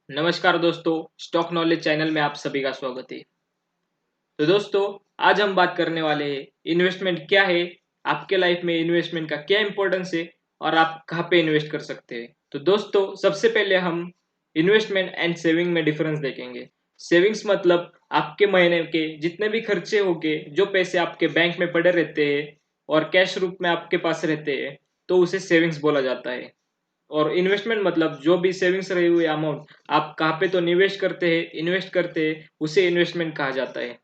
नमस्कार दोस्तों, stock knowledge channel में आप सभी का स्वागत है। तो दोस्तों, आज हम बात करने वाले हैं इन्वेस्टमेंट क्या है, आपके लाइफ में इन्वेस्टमेंट का क्या इंपॉर्टेंस है और आप कहाँ पे इन्वेस्ट कर सकते हैं। तो दोस्तों, सबसे पहले हम इन्वेस्टमेंट एंड सेविंग में डिफरेंस देखेंगे। सेविंग्स मतलब आपके महीने के जितने भी खर्चे होंगे, जो पैसे आपके बैंक में पड़े रहते हैं और कैश रूप में आपके पास रहते हैं, तो उसे सेविंग्स बोला जाता है। और इन्वेस्टमेंट मतलब जो भी सेविंग्स रही हुई अमाउंट आप कहाँ पे तो निवेश करते हैं उसे इन्वेस्टमेंट कहा जाता है।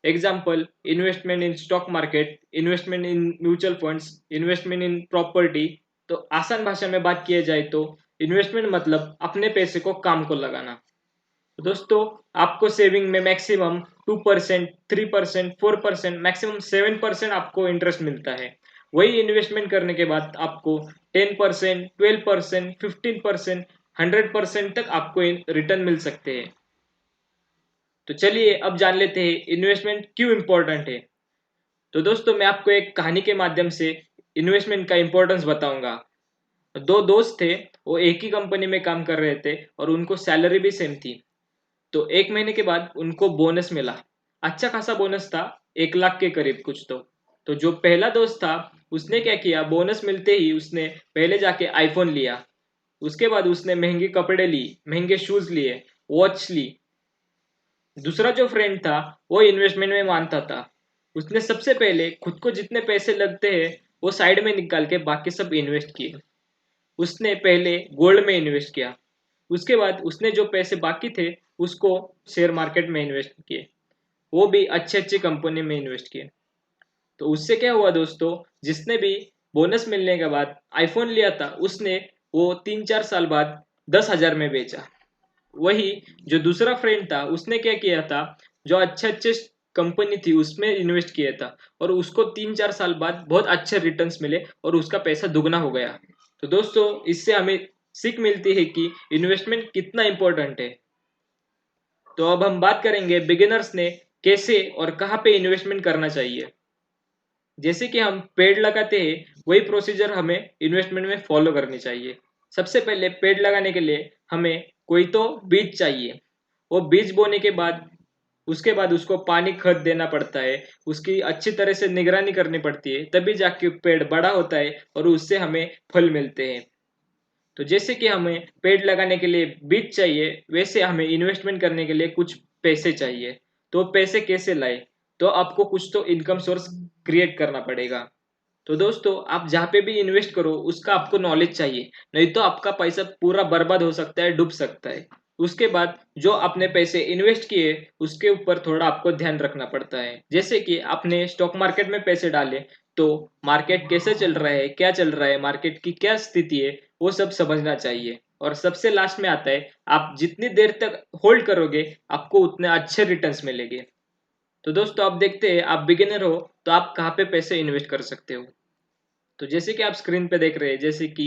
Example, investment in stock market, investment in mutual funds, investment in property. तो आसान भाषा में बात किया जाए तो इन्वेस्टमेंट मतलब अपने पैसे को काम को लगाना। तो दोस्तों, आपको सेविंग में मैक्सिमम 2%, 3%, 4%, मैक्सिमम 7% आपको इंटरेस्ट मिलता है। वही इन्वेस्टमेंट करने के बाद आपको 10%, 12%, 15%, 100% तक आपको रिटर्न मिल सकते हैं। तो चलिए अब जान लेते हैं इन्वेस्टमेंट क्यों इम्पोर्टेंट है। तो दोस्तों, मैं आपको एक कहानी के माध्यम से इन्वेस्टमेंट का इम्पोर्टेंस बताऊंगा। दो दोस्त थे, वो एक ही कंपनी में काम कर रहे थे और उनको सैलरी भी सेम थी। तो 1 महीने के बाद उनको बोनस मिला। अच्छा खासा बोनस था, 1 लाख के करीब कुछ तो जो पहला दोस्त था, उसने क्या किया, बोनस मिलते ही उसने पहले जाके आईफोन लिया। उसके बाद उसने महंगे कपड़े ली, महंगे शूज लिए, वॉच ली। दूसरा जो फ्रेंड था, वो इन्वेस्टमेंट में मानता था। उसने सबसे पहले खुद को जितने पैसे लगते हैं वो साइड में निकाल के बाकी सब इन्वेस्ट किए। उसने पहले गोल्ड में इन्वेस्ट किया। उसके बाद उसने जो पैसे बाकी थे उसको शेयर मार्केट में इन्वेस्ट किए। वो भी अच्छे अच्छे कंपनी में इन्वेस्ट किए। तो उससे क्या हुआ दोस्तों, जिसने भी बोनस मिलने के बाद आईफोन लिया था, उसने वो 3-4 साल बाद 10,000 में बेचा। वही जो दूसरा फ्रेंड था, उसने क्या किया था, जो अच्छे अच्छे कंपनी थी उसमें इन्वेस्ट किया था और उसको 3-4 साल बाद बहुत अच्छे रिटर्न्स मिले और उसका पैसा दुगना हो गया। तो दोस्तों, इससे हमें सीख मिलती है कि इन्वेस्टमेंट कितना इंपॉर्टेंट है। तो अब हम बात करेंगे बिगिनर्स ने कैसे और कहाँ पे इन्वेस्टमेंट करना चाहिए। जैसे कि हम पेड़ लगाते हैं, वही प्रोसीजर हमें इन्वेस्टमेंट में फॉलो करनी चाहिए। सबसे पहले पेड़ लगाने के लिए हमें कोई तो बीज चाहिए। वो बीज बोने के बाद उसके बाद उसको पानी खत देना पड़ता है, उसकी अच्छी तरह से निगरानी करनी पड़ती है, तभी जाके पेड़ बड़ा होता है और उससे हमें फल मिलते हैं। तो जैसे कि हमें पेड़ लगाने के लिए बीज चाहिए, वैसे हमें इन्वेस्टमेंट करने के लिए कुछ पैसे चाहिए। तो पैसे कैसे लाए? तो आपको कुछ तो इनकम सोर्स क्रिएट करना पड़ेगा। तो दोस्तों, आप जहाँ पे भी इन्वेस्ट करो उसका आपको नॉलेज चाहिए, नहीं तो आपका पैसा पूरा बर्बाद हो सकता है, डूब सकता है। उसके बाद जो आपने पैसे इन्वेस्ट किए उसके ऊपर थोड़ा आपको ध्यान रखना पड़ता है। जैसे कि आपने स्टॉक मार्केट में पैसे डाले, तो मार्केट कैसे चल रहा है, क्या चल रहा है, मार्केट की क्या स्थिति है, वो सब समझना चाहिए। और सबसे लास्ट में आता है, आप जितनी देर तक होल्ड करोगे आपको उतने अच्छे रिटर्न्स मिलेंगे। तो दोस्तों, आप देखते हैं, आप बिगिनर हो तो आप कहाँ पे पैसे इन्वेस्ट कर सकते हो। तो जैसे कि आप स्क्रीन पे देख रहे हैं, जैसे कि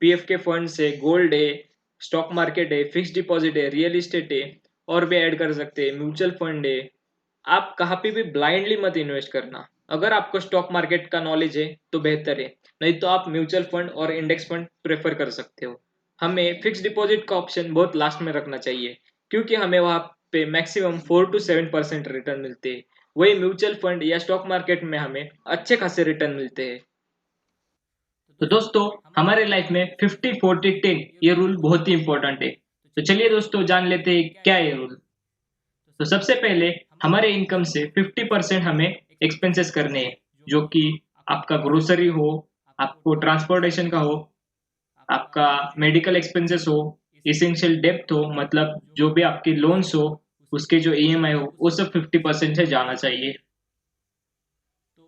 पीएफ के फंड्स है, गोल्ड है, स्टॉक मार्केट है, फिक्स डिपॉजिट है, रियल एस्टेट है, और भी ऐड कर सकते हैं, म्यूचुअल फंड है। आप कहाँ पे भी ब्लाइंडली मत इन्वेस्ट करना। अगर आपको स्टॉक मार्केट का नॉलेज है तो बेहतर है, नहीं तो आप म्यूचुअल फंड और इंडेक्स फंड प्रेफर कर सकते हो। हमें फिक्स डिपॉजिट का ऑप्शन बहुत लास्ट में रखना चाहिए, क्योंकि हमें वहाँ पे मैक्सिमम 4 to 7% रिटर्न मिलते हैं। वही म्यूचुअल फंड या स्टॉक मार्केट में हमें अच्छे खासे रिटर्न मिलते हैं। तो दोस्तों, हमारे लाइफ में 50-40-10 ये रूल बहुत ही इंपॉर्टेंट है। तो चलिए दोस्तों, जान लेते हैं क्या है ये रूल। तो सबसे पहले हमारे इनकम से 50% हमें एक्सपेंसेस करने हैं, जो कि आपका ग्रोसरी हो, आपको ट्रांसपोर्टेशन का हो, आपका मेडिकल एक्सपेंसेस हो, इसेंशियल डेप्थ हो, मतलब जो भी आपके लोन्स हो, उसके जो ईएमआई हो, वो सब 50% से जाना चाहिए।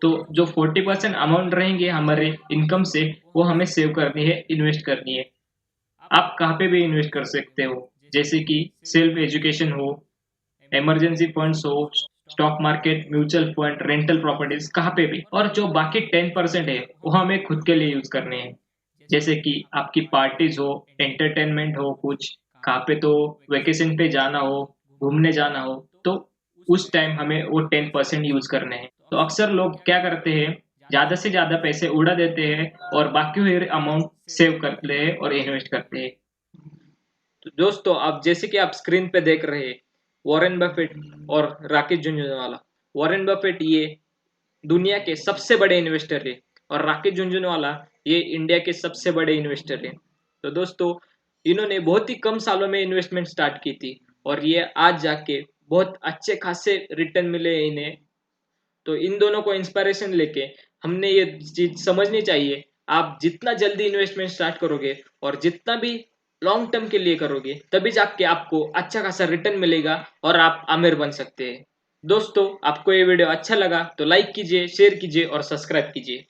तो जो 40% अमाउंट रहेंगे हमारे इनकम से, वो हमें सेव करनी है, इन्वेस्ट करनी है। आप कहाँ पे भी इन्वेस्ट कर सकते हो, जैसे कि सेल्फ एजुकेशन हो, इमरजेंसी फंड्स हो, stock market, mutual fund, rental properties, कहाँ पे भी। और जो बाकी 10% है वो हमें खुद के लिए यूज करने हैं। जैसे कि आपकी पार्टीज हो, एंटरटेनमेंट हो, कुछ कहाँ पे तो वेकेशन पे जाना हो, घूमने जाना हो, तो उस टाइम हमें वो 10% यूज करने हैं। तो अक्सर लोग क्या करते हैं, ज्यादा से ज्यादा पैसे उड़ा देते हैं और बाकी हुए अमाउंट सेव करते हैं और इन्वेस्ट करते हैं। तो दोस्तों आप जैसे कि आप स्क्रीन पे देख रहे हैं वॉरेन बफेट और राकेश झुनझुनवाला। वॉरेन बफेट ये दुनिया के सबसे बड़े इन्वेस्टर है और राकेश झुनझुनवाला ये इंडिया के सबसे बड़े इन्वेस्टर है। तो दोस्तों इन्होंने बहुत ही कम सालों में इन्वेस्टमेंट स्टार्ट की थी और ये आज जाके बहुत अच्छे खासे रिटर्न मिले हैं इन्हें। तो इन दोनों को इंस्पिरेशन लेके हमने ये चीज समझनी चाहिए। आप जितना जल्दी इन्वेस्टमेंट स्टार्ट करोगे और जितना भी लॉन्ग टर्म के लिए करोगे तभी जाके आपको अच्छा खासा रिटर्न मिलेगा और आप आमिर बन सकते हैं। दोस्तों आपको ये वीडियो अच्छा लगा तो लाइक कीजिए, शेयर कीजिए और सब्सक्राइब कीजिए।